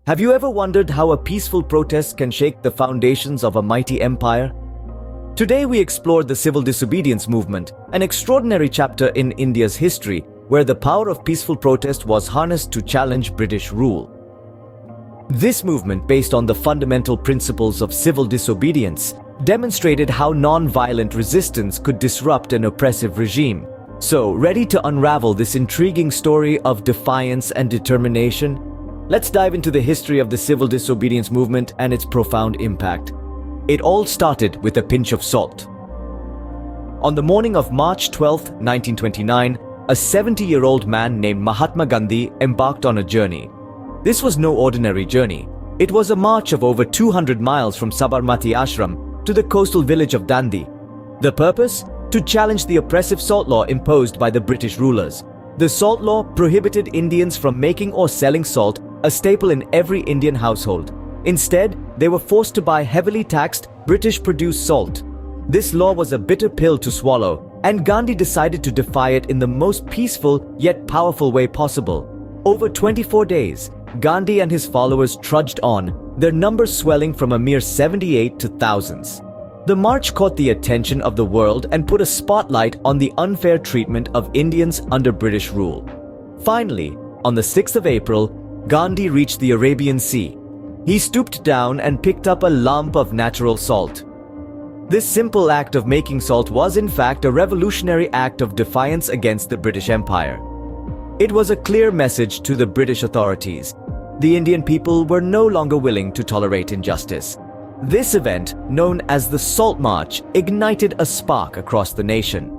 Have you ever wondered how a peaceful protest can shake the foundations of a mighty empire? Today we explore the civil disobedience movement, an extraordinary chapter in India's history where the power of peaceful protest was harnessed to challenge British rule. This movement, based on the fundamental principles of civil disobedience, demonstrated how non-violent resistance could disrupt an oppressive regime. So, ready to unravel this intriguing story of defiance and determination? Let's dive into the history of the civil disobedience movement and its profound impact. It all started with a pinch of salt. On the morning of March 12, 1929, a 70-year-old man named Mahatma Gandhi embarked on a journey. This was no ordinary journey. It was a march of over 200 miles from Sabarmati Ashram to the coastal village of Dandi. The purpose? To challenge the oppressive salt law imposed by the British rulers. The salt law prohibited Indians from making or selling salt, a staple in every Indian household. Instead, they were forced to buy heavily taxed, British-produced salt. This law was a bitter pill to swallow, and Gandhi decided to defy it in the most peaceful yet powerful way possible. Over 24 days, Gandhi and his followers trudged on, their numbers swelling from a mere 78 to thousands. The march caught the attention of the world and put a spotlight on the unfair treatment of Indians under British rule. Finally, on the 6th of April, Gandhi reached the Arabian Sea. He stooped down and picked up a lump of natural salt. This simple act of making salt was in fact a revolutionary act of defiance against the British Empire. It was a clear message to the British authorities. The Indian people were no longer willing to tolerate injustice. This event, known as the Salt March, ignited a spark across the nation.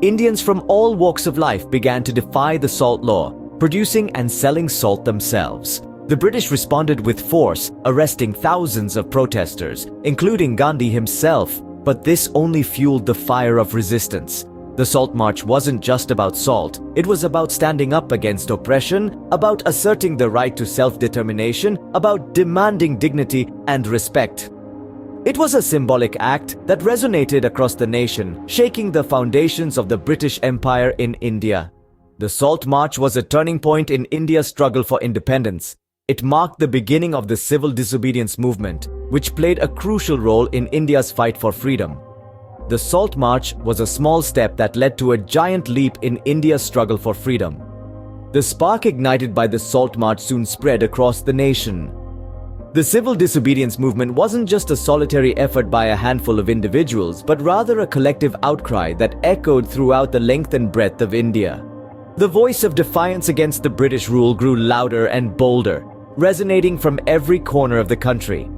Indians from all walks of life began to defy the salt law, producing and selling salt themselves. The British responded with force, arresting thousands of protesters, including Gandhi himself, but this only fueled the fire of resistance. The Salt March wasn't just about salt, it was about standing up against oppression, about asserting the right to self-determination, about demanding dignity and respect. It was a symbolic act that resonated across the nation, shaking the foundations of the British Empire in India. The Salt March was a turning point in India's struggle for independence. It marked the beginning of the civil disobedience movement, which played a crucial role in India's fight for freedom. The Salt March was a small step that led to a giant leap in India's struggle for freedom. The spark ignited by the Salt March soon spread across the nation. The civil disobedience movement wasn't just a solitary effort by a handful of individuals, but rather a collective outcry that echoed throughout the length and breadth of India. The voice of defiance against the British rule grew louder and bolder, resonating from every corner of the country.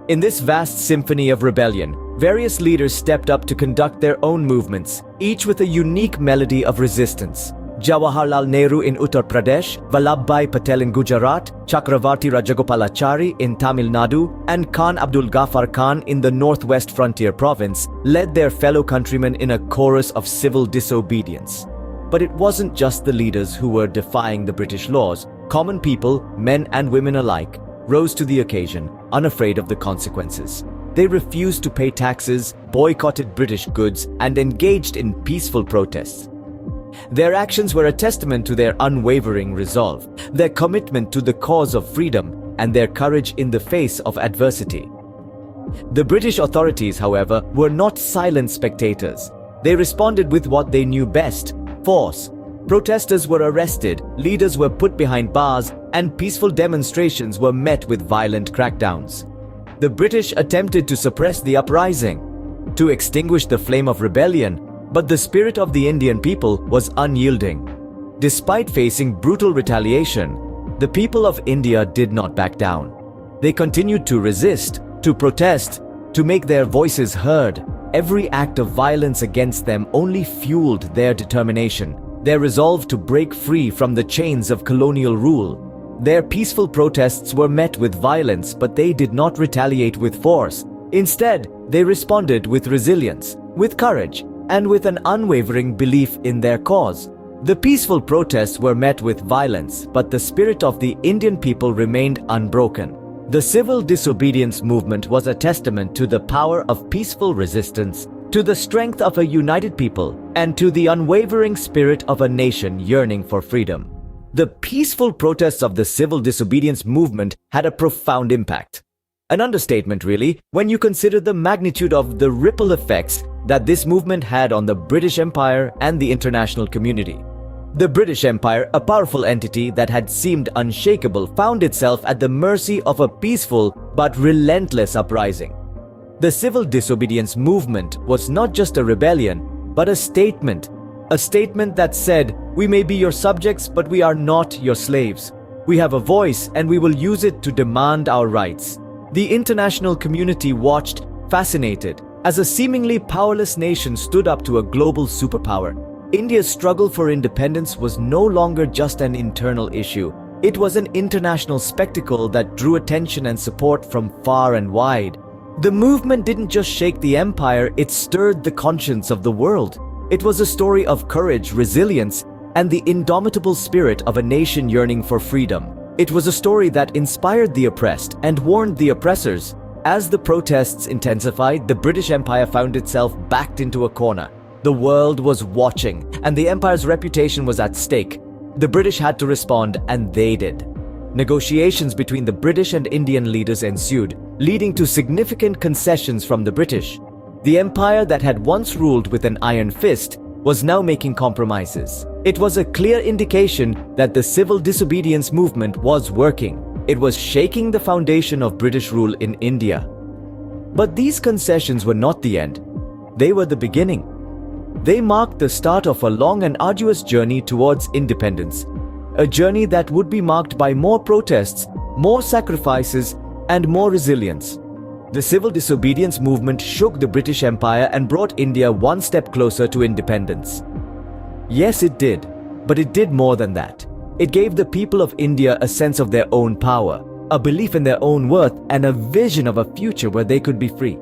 In this vast symphony of rebellion, various leaders stepped up to conduct their own movements, each with a unique melody of resistance. Jawaharlal Nehru in Uttar Pradesh, Vallabhbhai Patel in Gujarat, Chakravarti Rajagopalachari in Tamil Nadu, and Khan Abdul Ghaffar Khan in the Northwest Frontier Province led their fellow countrymen in a chorus of civil disobedience. But it wasn't just the leaders who were defying the British laws. Common people, men and women alike, rose to the occasion, unafraid of the consequences. They refused to pay taxes, boycotted British goods, and engaged in peaceful protests. Their actions were a testament to their unwavering resolve, their commitment to the cause of freedom, and their courage in the face of adversity. The British authorities, however, were not silent spectators. They responded with what they knew best: force. Protesters were arrested, leaders were put behind bars, and peaceful demonstrations were met with violent crackdowns. The British attempted to suppress the uprising, to extinguish the flame of rebellion, but the spirit of the Indian people was unyielding. Despite facing brutal retaliation, the people of India did not back down. They continued to resist, to protest, to make their voices heard. Every act of violence against them only fueled their determination, their resolve to break free from the chains of colonial rule. Their peaceful protests were met with violence, but they did not retaliate with force. Instead, they responded with resilience, with courage, and with an unwavering belief in their cause. The peaceful protests were met with violence, but the spirit of the Indian people remained unbroken. The civil disobedience movement was a testament to the power of peaceful resistance, to the strength of a united people, and to the unwavering spirit of a nation yearning for freedom. The peaceful protests of the civil disobedience movement had a profound impact. An understatement, really, when you consider the magnitude of the ripple effects that this movement had on the British Empire and the international community. The British Empire, a powerful entity that had seemed unshakable, found itself at the mercy of a peaceful but relentless uprising. The civil disobedience movement was not just a rebellion, but a statement that said, "We may be your subjects, but we are not your slaves. We have a voice and we will use it to demand our rights." The international community watched, fascinated, as a seemingly powerless nation stood up to a global superpower. India's struggle for independence was no longer just an internal issue. It was an international spectacle that drew attention and support from far and wide. The movement didn't just shake the empire, it stirred the conscience of the world. It was a story of courage, resilience, and the indomitable spirit of a nation yearning for freedom. It was a story that inspired the oppressed and warned the oppressors. As the protests intensified, the British Empire found itself backed into a corner. The world was watching, and the empire's reputation was at stake. The British had to respond, and they did. Negotiations between the British and Indian leaders ensued, leading to significant concessions from the British. The empire that had once ruled with an iron fist was now making compromises. It was a clear indication that the civil disobedience movement was working. It was shaking the foundation of British rule in India. But these concessions were not the end. They were the beginning. They marked the start of a long and arduous journey towards independence, a journey that would be marked by more protests, more sacrifices, and more resilience. The civil disobedience movement shook the British Empire and brought India one step closer to independence. Yes, it did, but it did more than that. It gave the people of India a sense of their own power, a belief in their own worth, and a vision of a future where they could be free.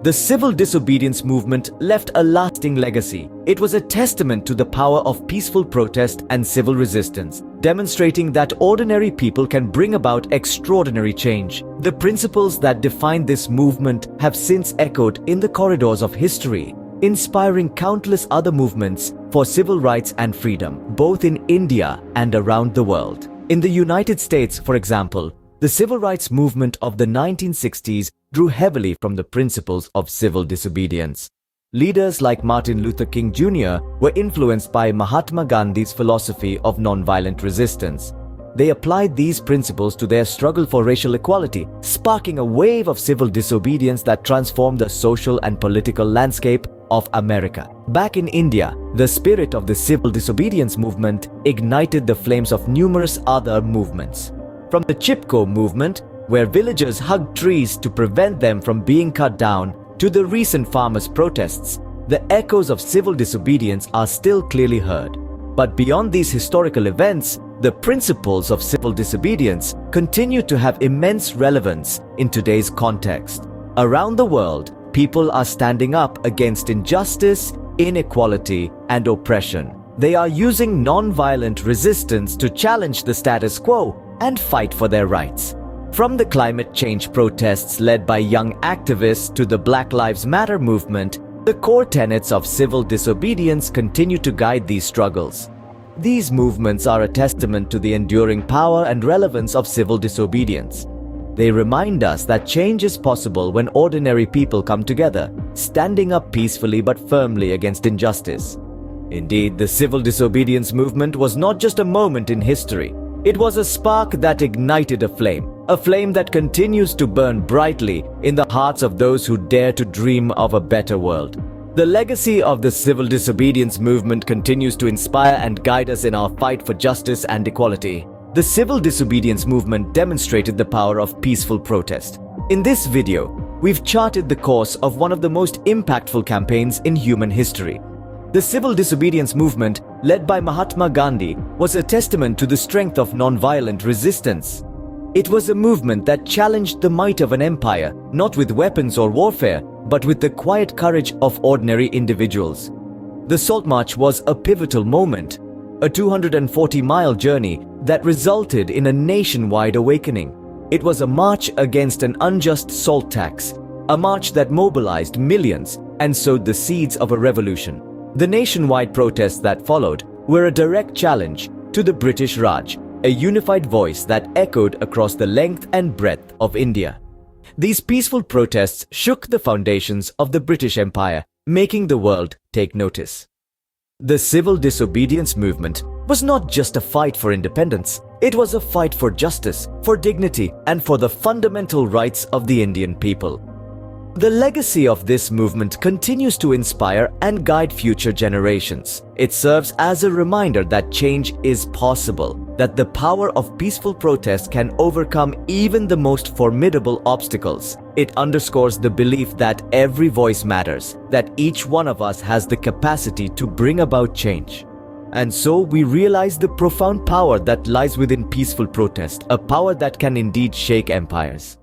The civil disobedience movement left a lasting legacy. It was a testament to the power of peaceful protest and civil resistance, demonstrating that ordinary people can bring about extraordinary change. The principles that defined this movement have since echoed in the corridors of history, inspiring countless other movements for civil rights and freedom, both in India and around the world. In the United States, for example, the civil rights movement of the 1960s drew heavily from the principles of civil disobedience. Leaders like Martin Luther King Jr. were influenced by Mahatma Gandhi's philosophy of nonviolent resistance. They applied these principles to their struggle for racial equality, sparking a wave of civil disobedience that transformed the social and political landscape of America. Back in India, the spirit of the civil disobedience movement ignited the flames of numerous other movements. From the Chipko movement, where villagers hugged trees to prevent them from being cut down, to the recent farmers' protests, the echoes of civil disobedience are still clearly heard. But beyond these historical events, the principles of civil disobedience continue to have immense relevance in today's context. Around the world, people are standing up against injustice, inequality, and oppression. They are using non-violent resistance to challenge the status quo and fight for their rights. From the climate change protests led by young activists to the Black Lives Matter movement, the core tenets of civil disobedience continue to guide these struggles. These movements are a testament to the enduring power and relevance of civil disobedience. They remind us that change is possible when ordinary people come together, standing up peacefully but firmly against injustice. Indeed, the civil disobedience movement was not just a moment in history. It was a spark that ignited a flame that continues to burn brightly in the hearts of those who dare to dream of a better world. The legacy of the civil disobedience movement continues to inspire and guide us in our fight for justice and equality. The civil disobedience movement demonstrated the power of peaceful protest. In this video, we've charted the course of one of the most impactful campaigns in human history. The civil disobedience movement, led by Mahatma Gandhi, was a testament to the strength of non-violent resistance. It was a movement that challenged the might of an empire, not with weapons or warfare, but with the quiet courage of ordinary individuals. The Salt March was a pivotal moment, a 240-mile journey that resulted in a nationwide awakening. It was a march against an unjust salt tax, a march that mobilized millions and sowed the seeds of a revolution. The nationwide protests that followed were a direct challenge to the British Raj, a unified voice that echoed across the length and breadth of India. These peaceful protests shook the foundations of the British Empire, making the world take notice. The civil disobedience movement was not just a fight for independence, it was a fight for justice, for dignity, and for the fundamental rights of the Indian people. The legacy of this movement continues to inspire and guide future generations. It serves as a reminder that change is possible, that the power of peaceful protest can overcome even the most formidable obstacles. It underscores the belief that every voice matters, that each one of us has the capacity to bring about change. And so we realize the profound power that lies within peaceful protest, a power that can indeed shake empires.